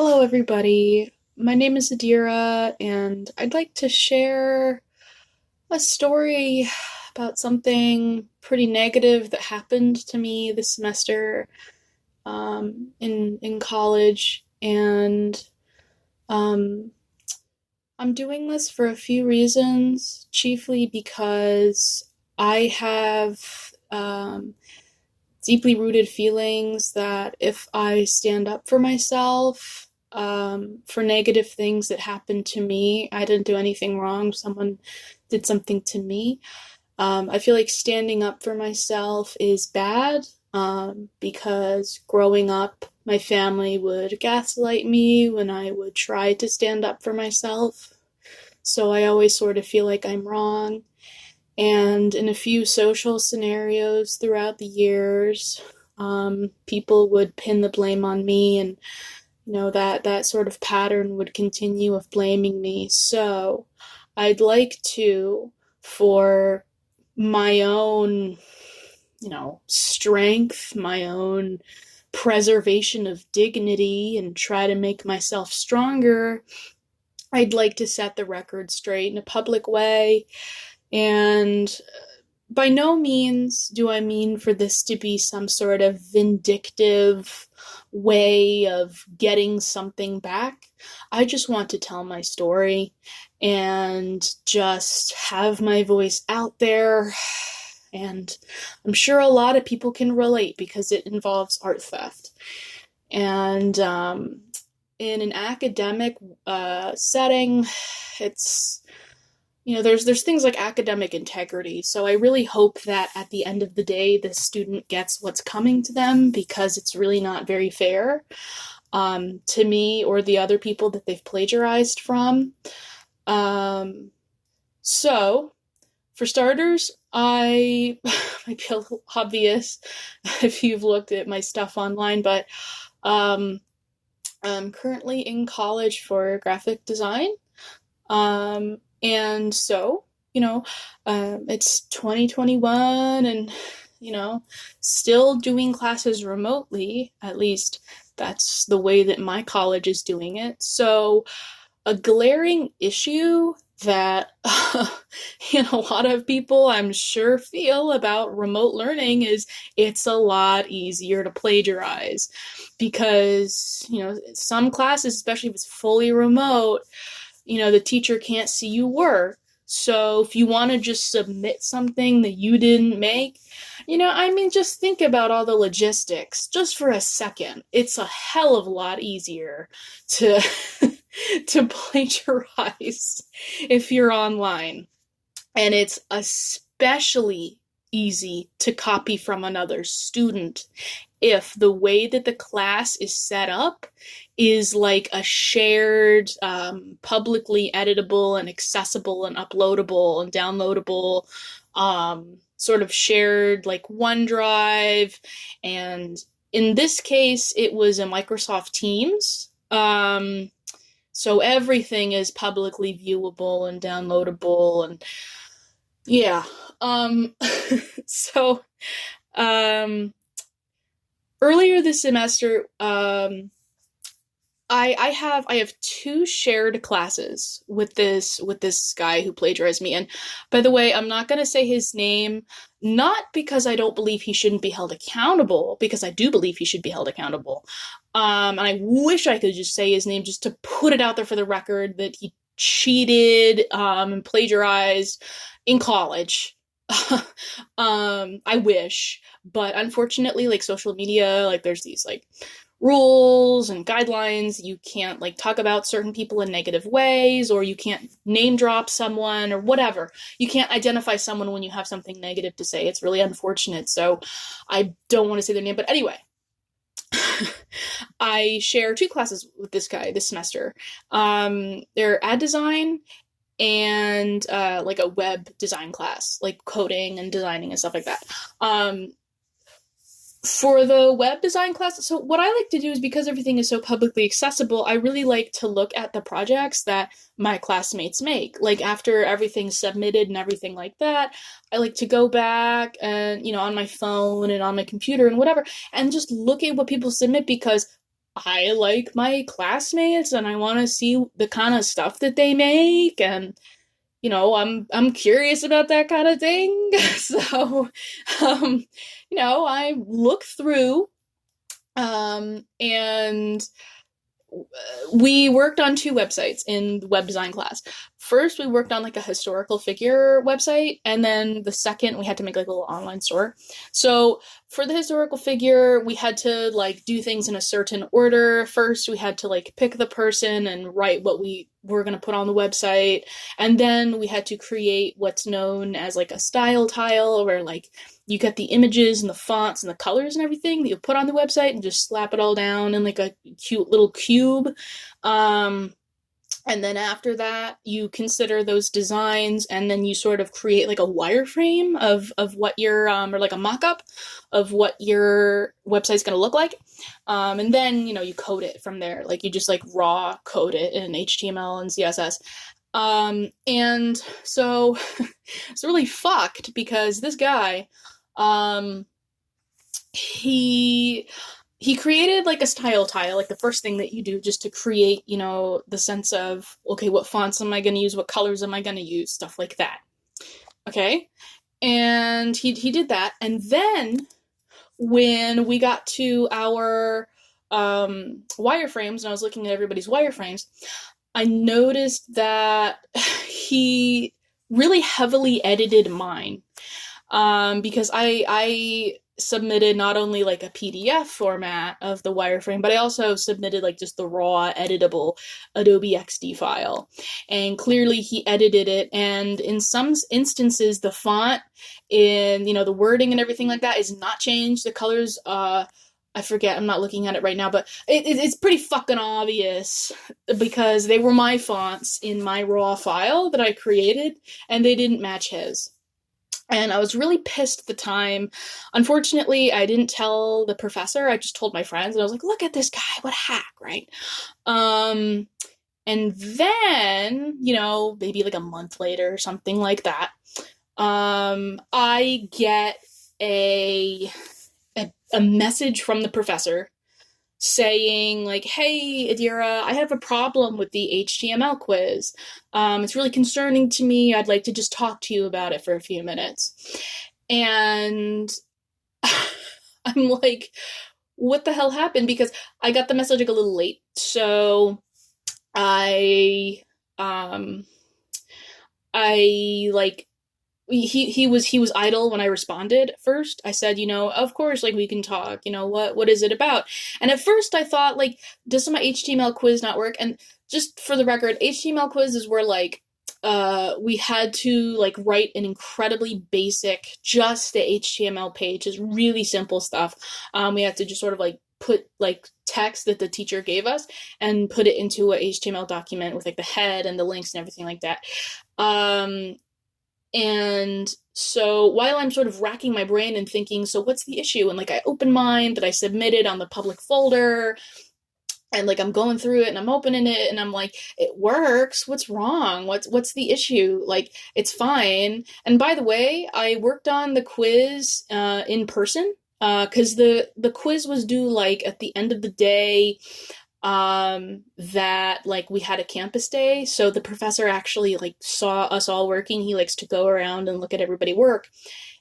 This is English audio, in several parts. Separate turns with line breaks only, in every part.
Hello, everybody. My name is Adira, and I'd like to share a story about something pretty negative that happened to me this semester in college. And um, I'm doing this for a few reasons, chiefly because I have deeply rooted feelings that if I stand up for myself, for negative things that happened to me, I didn't do anything wrong, someone did something to me. I feel like standing up for myself is bad because growing up, my family would gaslight me when I would try to stand up for myself. So I always sort of feel like I'm wrong. And in a few social scenarios throughout the years, people would pin the blame on me, and that sort of pattern would continue of blaming me. So I'd like to, for my own, strength, my own preservation of dignity, and try to make myself stronger, I'd like to set the record straight in a public way. And by no means do I mean for this to be some sort of vindictive way of getting something back. I just want to tell my story and just have my voice out there. And I'm sure a lot of people can relate because it involves art theft. And in an academic setting, it's there's things like academic integrity. So I really hope that at the end of the day, the student gets what's coming to them, because it's really not very fair to me or the other people that they've plagiarized from. So for starters, I might be a little obvious if you've looked at my stuff online, but I'm currently in college for graphic design. And so, it's 2021 and, still doing classes remotely. At least that's the way that my college is doing it. So a glaring issue that a lot of people, I'm sure, feel about remote learning is it's a lot easier to plagiarize because, some classes, especially if it's fully remote, the teacher can't see you work. So if you want to just submit something that you didn't make, just think about all the logistics just for a second. It's a hell of a lot easier to to plagiarize if you're online. And it's especially easy to copy from another student if the way that the class is set up is like a shared, publicly editable and accessible and uploadable and downloadable, sort of shared like OneDrive. And in this case, it was a Microsoft Teams. So everything is publicly viewable and downloadable, and yeah. So um earlier this semester, I have two shared classes with this guy who plagiarized me. And by the way, I'm not gonna say his name, not because I don't believe he shouldn't be held accountable, because I do believe he should be held accountable. And I wish I could just say his name just to put it out there for the record that he cheated and plagiarized in college. I wish, but unfortunately, like social media, like there's these like rules and guidelines. You can't like talk about certain people in negative ways, or you can't name drop someone or whatever. You can't identify someone when you have something negative to say. It's really unfortunate. So I don't want to say their name, but anyway, I share two classes with this guy this semester. They're ad design and like a web design class, like coding and designing and stuff like that. For the web design class, so what I like to do is, because everything is so publicly accessible, I really like to look at the projects that my classmates make. Like after everything's submitted and everything like that, I like to go back and, on my phone and on my computer and whatever, and just look at what people submit, because I like my classmates and I want to see the kind of stuff that they make, and I'm curious about that kind of thing. So, um, I look through, and we worked on two websites in the web design class. First, we worked on like a historical figure website, and then the second, we had to make like a little online store. So for the historical figure, we had to like do things in a certain order. First, we had to like pick the person and write what we were going to put on the website, and then we had to create what's known as like a style tile, where like you get the images and the fonts and the colors and everything that you put on the website and just slap it all down in like a cute little cube. Um, and then after that, you consider those designs, and then you sort of create like a wireframe of what your or like a mock-up of what your website's going to look like. And then you code it from there. Like you just like raw code it in HTML and CSS. And so it's really fucked because this guy, um, he he created like a style tile, like the first thing that you do just to create, the sense of, okay, what fonts am I going to use? What colors am I going to use? Stuff like that. Okay. And he did that. And then when we got to our wireframes and I was looking at everybody's wireframes, I noticed that he really heavily edited mine, because I submitted not only like a PDF format of the wireframe, but I also submitted like just the raw editable Adobe XD file. And clearly he edited it, and in some instances the font in the wording and everything like that is not changed. The colors, I forget, I'm not looking at it right now, but it's pretty fucking obvious because they were my fonts in my raw file that I created, and they didn't match his. And I was really pissed at the time. Unfortunately, I didn't tell the professor. I just told my friends, and I was like, look at this guy, what a hack, right? And then, maybe like a month later or something like that, I get a message from the professor saying like, hey, Adira, I have a problem with the HTML quiz. It's really concerning to me. I'd like to just talk to you about it for a few minutes. And I'm like, what the hell happened? Because I got the message like a little late. So I, um, I like, he was idle when I responded first. I said, of course, like we can talk, what is it about? And at first I thought like, does my HTML quiz not work? And just for the record, HTML quizzes were like, we had to like write an incredibly basic, just the HTML page, is really simple stuff. We had to just sort of like put like text that the teacher gave us and put it into a HTML document with like the head and the links and everything like that. And so while I'm sort of racking my brain and thinking, so what's the issue? And like I open mine that I submitted on the public folder, and like I'm going through it and I'm opening it and I'm like, it works. What's wrong? What's the issue? Like it's fine. And by the way, I worked on the quiz in person, because the quiz was due like at the end of the day, that like we had a campus day, so the professor actually like saw us all working. He likes to go around and look at everybody work,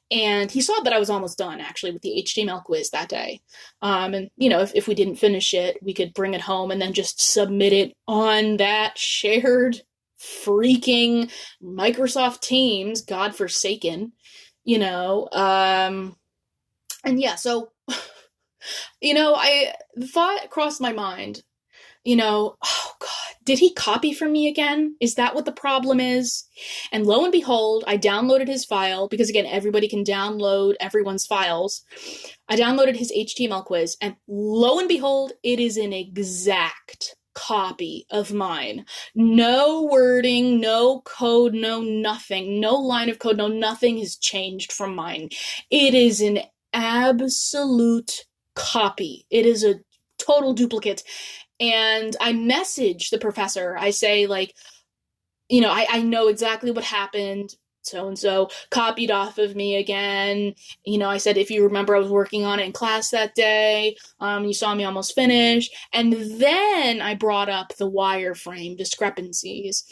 and he saw that I was almost done actually with the HTML quiz that day. And if we didn't finish it, we could bring it home and then just submit it on that shared freaking Microsoft Teams, godforsaken, and yeah, so the thought crossed my mind, oh God, did he copy from me again? Is that what the problem is? And lo and behold, I downloaded his file, because again, everybody can download everyone's files. I downloaded his HTML quiz, and lo and behold, it is an exact copy of mine. No wording, no code, no nothing, no line of code, no nothing has changed from mine. It is an absolute copy. It is a total duplicate. And I message the professor. I say like, I know exactly what happened. so and so copied off of me again. I said, if you remember, I was working on it in class that day. You saw me almost finish. And then I brought up the wireframe discrepancies.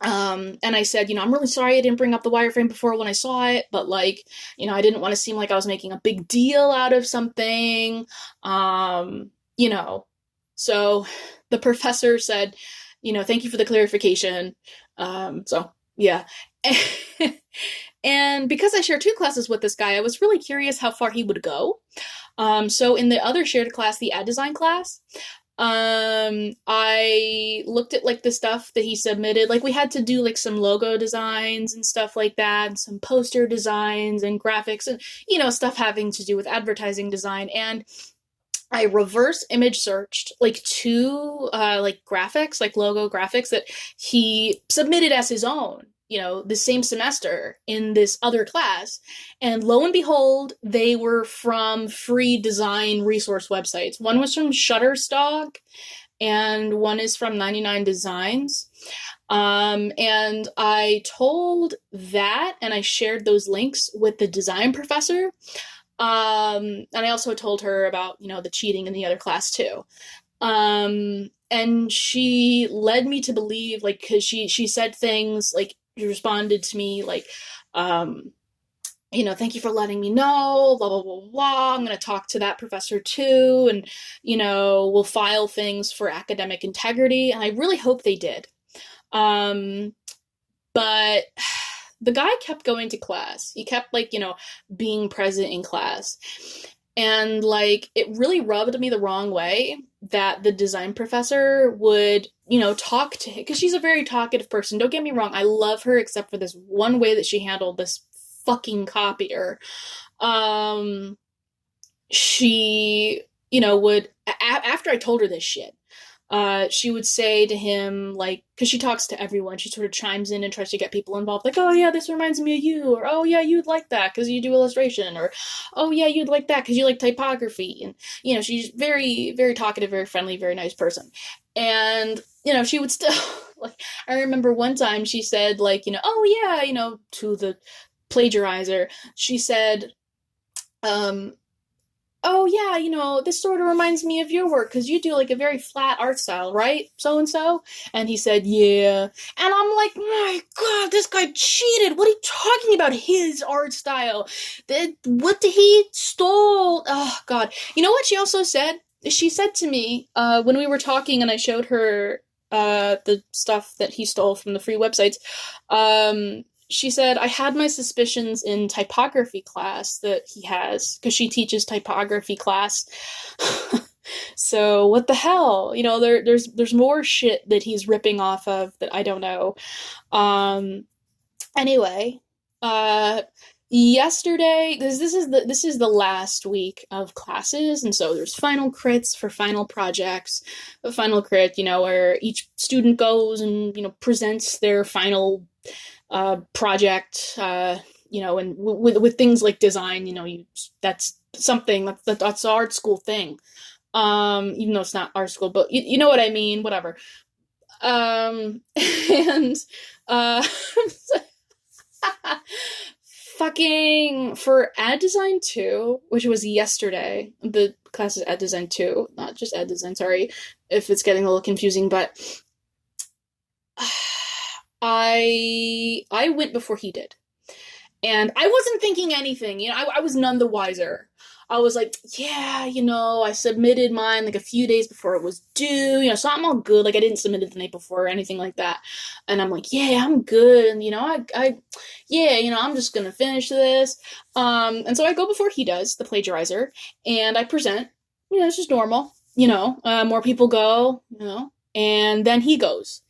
And I said, I'm really sorry I didn't bring up the wireframe before when I saw it, but I didn't want to seem like I was making a big deal out of something. You know, so the professor said, thank you for the clarification. So yeah. And because I shared two classes with this guy, I was really curious how far he would go. So in the other shared class, the ad design class, I looked at the stuff that he submitted. We had to do some logo designs and stuff like that, and some poster designs and graphics and, stuff having to do with advertising design. And I reverse image searched two graphics, logo graphics that he submitted as his own, the same semester in this other class. And lo and behold, they were from free design resource websites. One was from Shutterstock and one is from 99 Designs. And I told that, and I shared those links with the design professor. And I also told her about, the cheating in the other class too. And she led me to believe, cause she said things she responded to me thank you for letting me know, blah, blah, blah, blah. I'm going to talk to that professor too. And, we'll file things for academic integrity. And I really hope they did. But the guy kept going to class. He kept being present in class. And it really rubbed me the wrong way that the design professor would, talk to him, because she's a very talkative person. Don't get me wrong. I love her, except for this one way that she handled this fucking copier. She, would, after I told her this shit, she would say to him, because she talks to everyone, she sort of chimes in and tries to get people involved, oh yeah, this reminds me of you, or oh yeah, you'd like that because you do illustration, or oh yeah, you'd like that because you like typography. And she's very, very talkative, very friendly, very nice person. And she would still I remember one time she said oh yeah, to the plagiarizer, she said, oh yeah, this sort of reminds me of your work because you do a very flat art style, right? So and so. And he said, yeah. And I'm like, my God, this guy cheated. What are you talking about? His art style. What did he stole? Oh God. You know what she also said? She said to me, when we were talking and I showed her the stuff that he stole from the free websites, she said, I had my suspicions in typography class that he has, because she teaches typography class. So what the hell? There's more shit that he's ripping off of that I don't know. Anyway, yesterday, this is the last week of classes, and so there's final crits for final projects. A final crit, where each student goes and presents their final project, and with things like design, that's something that's art school thing. Even though it's not art school, but you know what I mean, whatever. And fucking for ad design 2, which was yesterday, the class is ad design 2, not just ad design, sorry if it's getting a little confusing, but I went before he did. And I wasn't thinking anything, I was none the wiser. I was like, yeah, I submitted mine a few days before it was due, so I'm all good. I didn't submit it the night before or anything like that. And I'm like, yeah, I'm good. And, I'm just gonna finish this. And so I go before he does, the plagiarizer, and I present, it's just normal, more people go, and then he goes.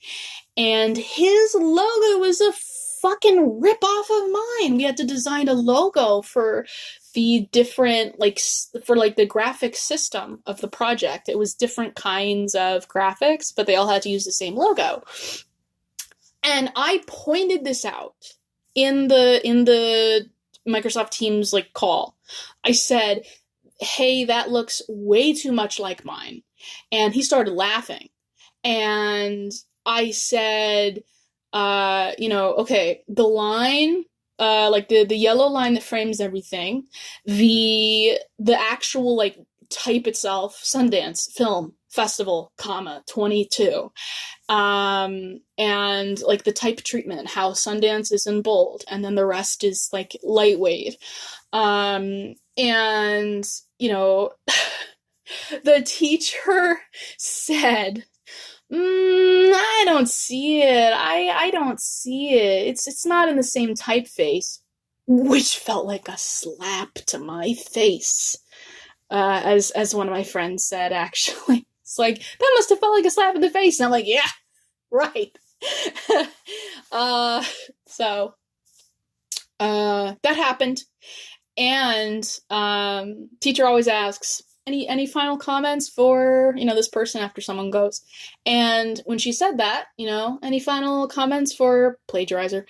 And his logo was a fucking rip-off of mine. We had to design a logo for the different, for the graphic system of the project. It was different kinds of graphics, but they all had to use the same logo. And I pointed this out in the Microsoft Teams call. I said, hey, that looks way too much like mine. And he started laughing. And I said, Okay, the line, like the yellow line that frames everything, the actual like type itself, Sundance Film Festival, comma 22, and like the type treatment, how Sundance is in bold, and then the rest is like lightweight, and the teacher said, I don't see it. I don't see it. It's not in the same typeface, which felt like a slap to my face. As one of my friends said, actually, it's like that must have felt like a slap in the face. And I'm like, yeah, right. uh, so that happened, and teacher always asks, any final comments for this person after someone goes, and when she said that, any final comments for Plagiarizer,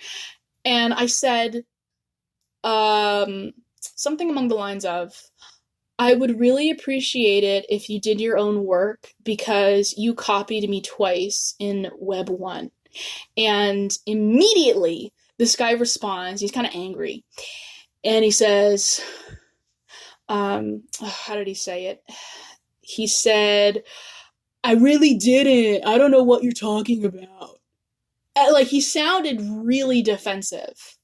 and I said something along the lines of, I would really appreciate it if you did your own work, because you copied me twice in Web 1. And immediately this guy responds, he's kind of angry, and he says, how did he say it? He said, I really didn't. I don't know what you're talking about. Like, he sounded really defensive.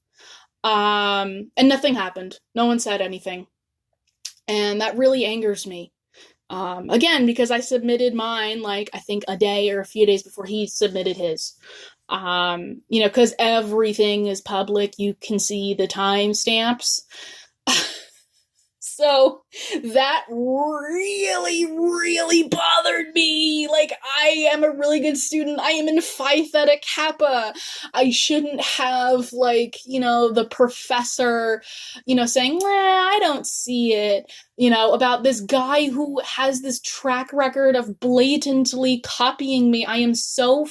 And nothing happened. No one said anything. And that really angers me. Again, because I submitted mine, like, I think a day or a few days before he submitted his. Because everything is public. You can see the timestamps. So that really, really bothered me. Like, I am a really good student. I am in Phi Theta Kappa. I shouldn't have, like, the professor, saying, I don't see it, about this guy who has this track record of blatantly copying me. I am so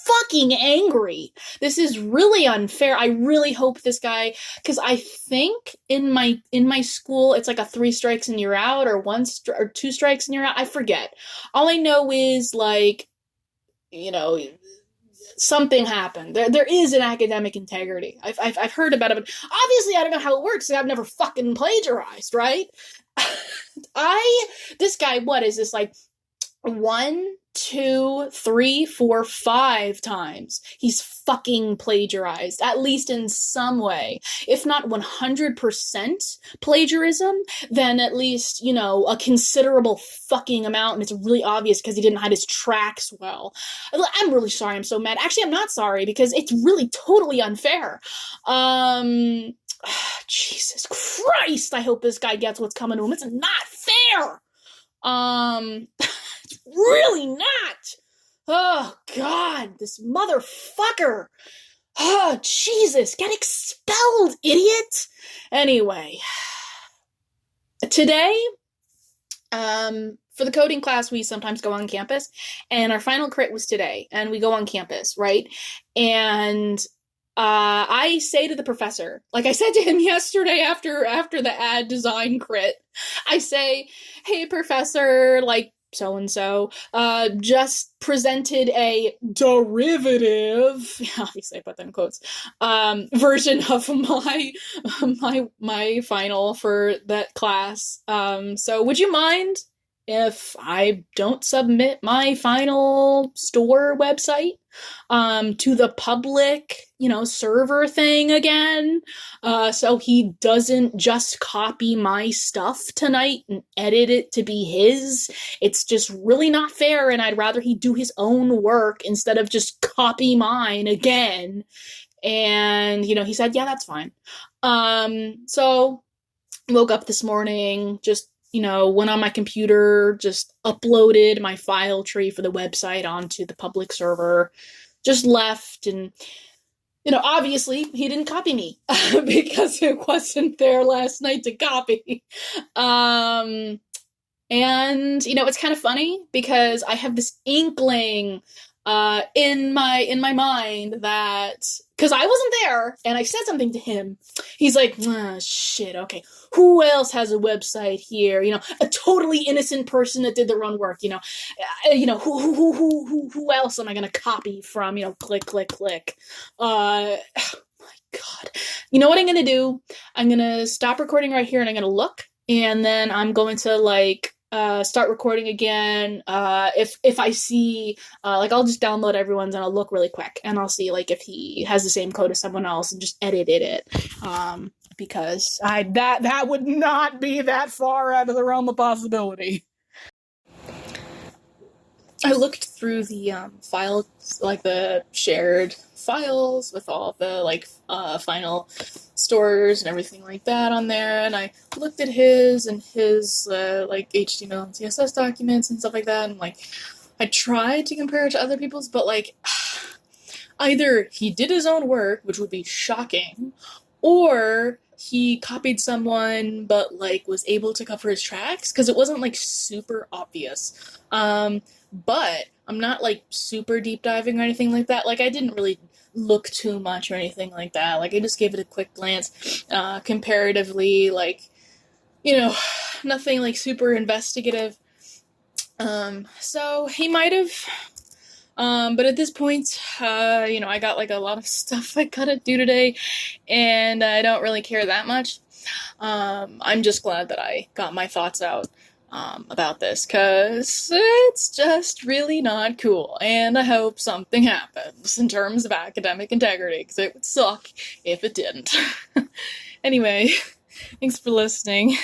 fucking angry. This is really unfair. I really hope this guy, because I think in my school it's like a 3 strikes and you're out, or 2 strikes and you're out. I forget. All I know is, like, something happened. There is an academic integrity. I've heard about it, but obviously I don't know how it works. I've never fucking plagiarized, right? This guy, what is this, like 1, 2, 3, 4, 5 times he's fucking plagiarized, at least in some way. If not 100% plagiarism, then at least, a considerable fucking amount, and it's really obvious because he didn't hide his tracks well. I'm really sorry. I'm so mad. Actually, I'm not sorry, because it's really totally unfair. Jesus Christ, I hope this guy gets what's coming to him. It's not fair. Really not. Oh, God, this motherfucker. Oh, Jesus, get expelled, idiot. Anyway, today, for the coding class, we sometimes go on campus, and our final crit was today, and we go on campus, right? And I say to the professor, like I said to him yesterday after the ad design crit, I say, hey, professor, like, so-and-so, just presented a derivative, obviously I put that in quotes, version of my final for that class. So would you mind if I don't submit my final store website to the public, server thing again, so he doesn't just copy my stuff tonight and edit it to be his? It's just really not fair, and I'd rather he do his own work instead of just copy mine again. And, he said, yeah, that's fine. So woke up this morning, just went on my computer, just uploaded my file tree for the website onto the public server, just left, and, obviously he didn't copy me because it wasn't there last night to copy. And, it's kind of funny because I have this inkling in my mind that because I wasn't there and I said something to him, he's like, ah, shit, okay, who else has a website here? A totally innocent person that did their own work. Who else am I gonna copy from? Click, click, click. God. You know what I'm gonna do? I'm gonna stop recording right here and I'm gonna look, and then I'm going to start recording again. If I see I'll just download everyone's and I'll look really quick and I'll see if he has the same code as someone else and just edited it. Because that would not be that far out of the realm of possibility. I looked through the files, the shared files with all the final stores and everything like that on there, and I looked at his and his HTML and CSS documents and stuff like that, and I tried to compare it to other people's, but either he did his own work, which would be shocking, or he copied someone but was able to cover his tracks because it wasn't super obvious. But I'm not super deep diving or anything like that. I didn't really look too much or anything like that. I just gave it a quick glance. Comparatively, nothing super investigative. So he might have. But at this point, I got a lot of stuff I gotta do today, and I don't really care that much. I'm just glad that I got my thoughts out about this, because it's just really not cool, and I hope something happens in terms of academic integrity, because it would suck if it didn't. Anyway, thanks for listening.